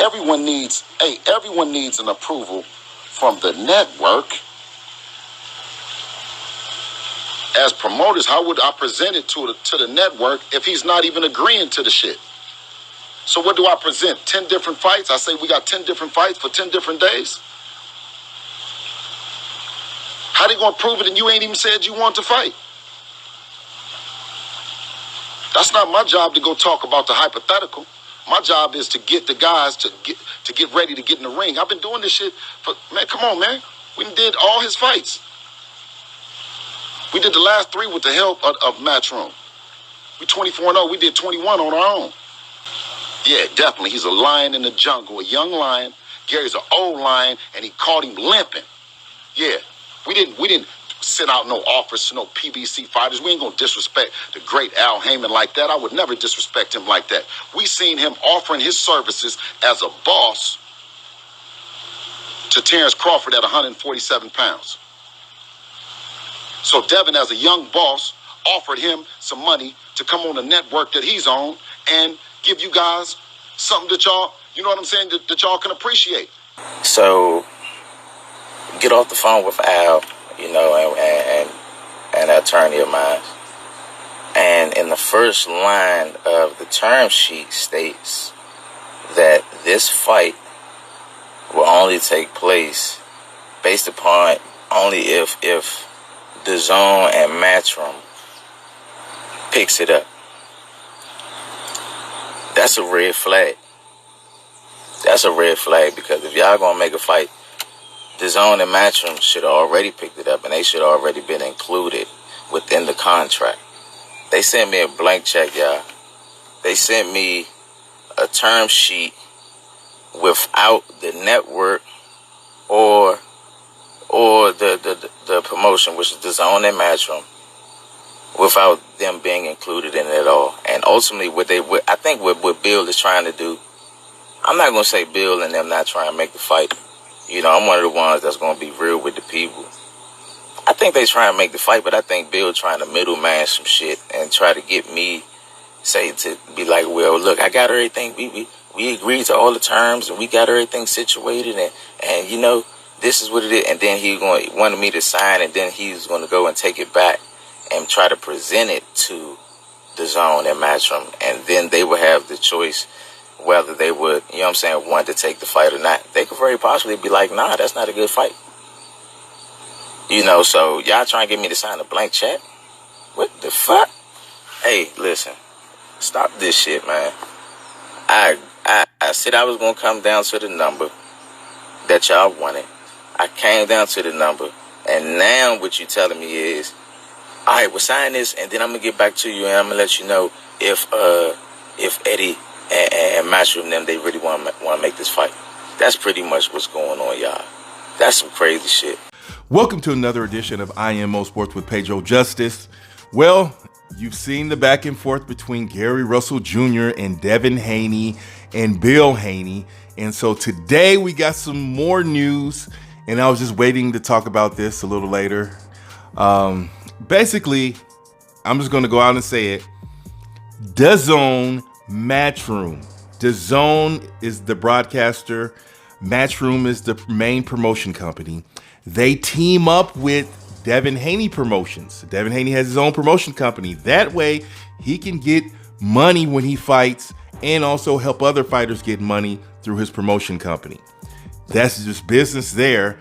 everyone needs an approval from the network. As promoters, how would I present it to the network if he's not even agreeing to the shit? So what do I present? 10 different fights? I say we got 10 different fights for 10 different days? How they gonna prove it and you ain't even said you want to fight? That's not my job to go talk about the hypothetical. My job is to get the guys to get ready to get in the ring. I've been doing this shit for, man, come on, man. We did all his fights. We did the last 3 with the help of Matchroom. We 24-0. We did 21 on our own. Yeah, definitely. He's a lion in the jungle, a young lion. Gary's an old lion, and he caught him limping. Yeah, we didn't send out no offers to no PBC fighters. We ain't gonna disrespect the great Al Heyman like that. I would never disrespect him like that. We seen him offering his services as a boss to Terrence Crawford at 147 pounds. So Devin, as a young boss, offered him some money to come on the network that he's on and give you guys something that y'all, you know what I'm saying, that y'all can appreciate. So get off the phone with Al, you know, and an attorney of mine. And in the first line of the term sheet states that this fight will only take place based upon only if the Zone and Matchroom picks it up. That's a red flag. That's a red flag, because if y'all gonna make a fight, the Zone and Matchroom should have already picked it up, and they should have already been included within the contract. They sent me a blank check, y'all. They sent me a term sheet without the network or the promotion, which is the Zone and Matchroom, without them being included in it at all. And ultimately, I think what Bill is trying to do, I'm not going to say Bill and them not trying to make the fight. You know, I'm one of the ones that's going to be real with the people. I think they try and make the fight, but I think Bill trying to middleman some shit and try to get me, to be like, well, look, I got everything. We agreed to all the terms, and we got everything situated, and you know, this is what it is. And then he wanted me to sign, and then he's going to go and take it back and try to present it to the Zone and Matchroom, and then they would have the choice whether they would, you know what I'm saying, want to take the fight or not. They could very possibly be like, nah, that's not a good fight. You know, so y'all trying to get me to sign a blank check? What the fuck? Hey, listen, stop this shit, man. I said I was going to come down to the number that y'all wanted. I came down to the number, and now what you telling me is, all right, we'll sign this, and then I'm going to get back to you, and I'm going to let you know if Eddie and Matchroom them, they really want to make this fight. That's pretty much what's going on, y'all. That's some crazy shit. Welcome to another edition of IMO Sports with Pedro Justice. Well, you've seen the back and forth between Gary Russell Jr. and Devin Haney and Bill Haney. And so today we got some more news, and I was just waiting to talk about this a little later. Basically, I'm just going to go out and say it. DAZN Matchroom. DAZN is the broadcaster. Matchroom is the main promotion company. They team up with Devin Haney Promotions. Devin Haney has his own promotion company. That way, he can get money when he fights and also help other fighters get money through his promotion company. That's just business there.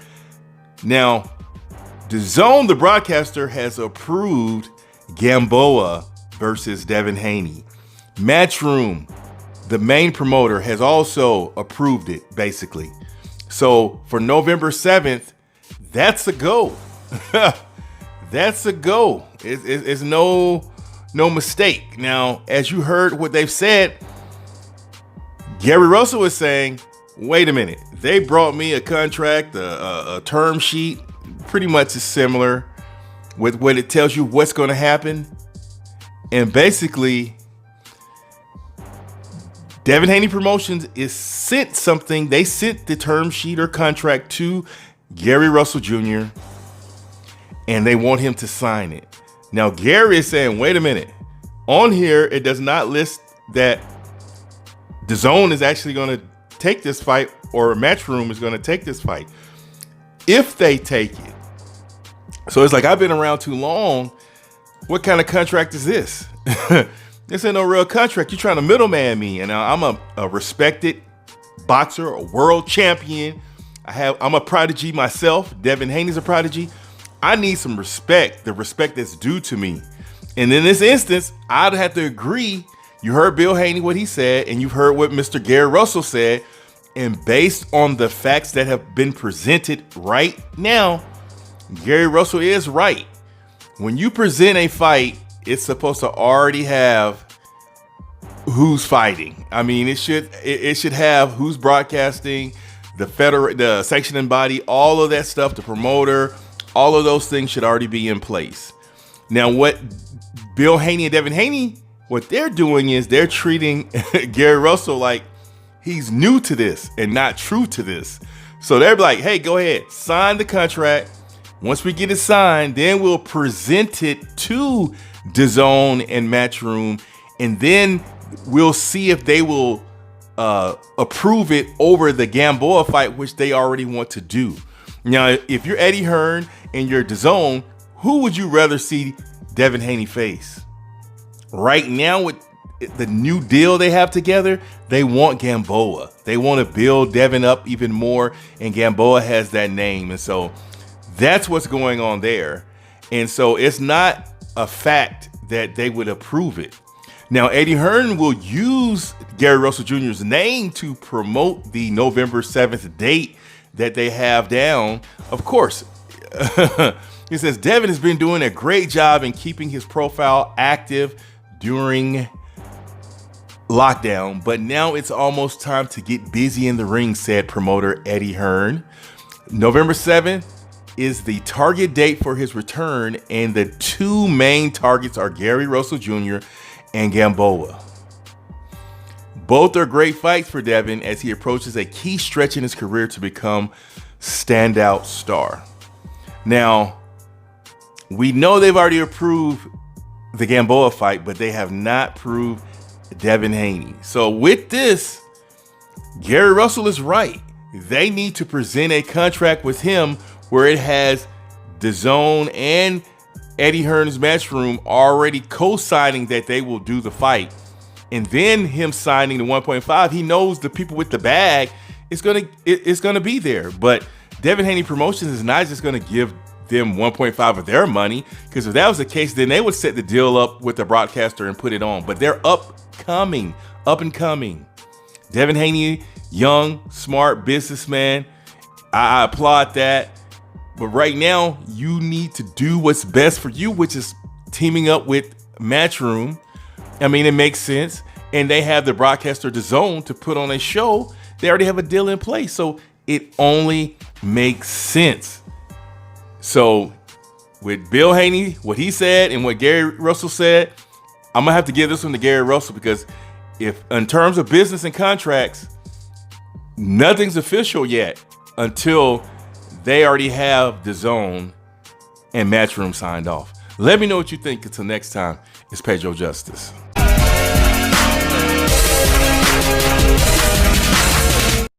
Now, DAZN, the broadcaster, has approved Gamboa versus Devin Haney. Matchroom, the main promoter, has also approved it, basically. So for November 7th, that's a go. That's a go. It's no mistake. Now, as you heard what they've said, Gary Russell is saying, wait a minute. They brought me a contract, a term sheet, pretty much is similar with what it tells you what's going to happen. And basically, Devin Haney Promotions is sent something. They sent the term sheet or contract to Gary Russell Jr. and they want him to sign it. Now, Gary is saying, wait a minute. On here, it does not list that DAZN is actually going to take this fight, or Matchroom is going to take this fight. If they take it. So it's like, I've been around too long. What kind of contract is this? This ain't no real contract. You're trying to middleman me. And I'm a respected boxer, a world champion. I'm a prodigy myself. Devin Haney's a prodigy. I need some respect, the respect that's due to me. And in this instance, I'd have to agree. You heard Bill Haney, what he said, and you've heard what Mr. Gary Russell said. And based on the facts that have been presented right now, Gary Russell is right. When you present a fight, it's supposed to already have who's fighting. I mean, it should have who's broadcasting, the sanctioning body, all of that stuff, the promoter, all of those things should already be in place. Now, what Bill Haney and Devin Haney, what they're doing is they're treating Gary Russell like he's new to this and not true to this. So they're like, hey, go ahead, sign the contract. Once we get it signed, then we'll present it to DAZN and Matchroom, and then we'll see if they will approve it over the Gamboa fight, which they already want to do. Now, if you're Eddie Hearn and you're DAZN, who would you rather see Devin Haney face? Right now, with the new deal they have together, they want Gamboa. They want to build Devin up even more, and Gamboa has that name. And so that's what's going on there. And so it's not a fact that they would approve it. Now, Eddie Hearn will use Gary Russell Jr.'s name to promote the November 7th date that they have down. Of course, he says Devin has been doing a great job in keeping his profile active during lockdown, but now it's almost time to get busy in the ring, said promoter Eddie Hearn. November 7th is the target date for his return, and the two main targets are Gary Russell Jr. and Gamboa. Both are great fights for Devin as he approaches a key stretch in his career to become standout star. Now, we know they've already approved the Gamboa fight, but they have not approved Devin Haney. So with this, Gary Russell is right. They need to present a contract with him where it has DAZN and Eddie Hearn's Matchroom already co-signing that they will do the fight. And then him signing the 1.5, he knows the people with the bag is gonna be there. But Devin Haney Promotions is not just gonna give them 1.5 of their money, because if that was the case, then they would set the deal up with the broadcaster and put it on. But they're up and coming. Devin Haney, young, smart businessman. I applaud that. But right now, you need to do what's best for you, which is teaming up with Matchroom. I mean, it makes sense. And they have the broadcaster DAZN to put on a show. They already have a deal in place. So it only makes sense. So with Bill Haney, what he said and what Gary Russell said, I'm going to have to give this one to Gary Russell, because if in terms of business and contracts, nothing's official yet until they already have DAZN and Matchroom signed off. Let me know what you think. Until next time, it's Pedro Justice.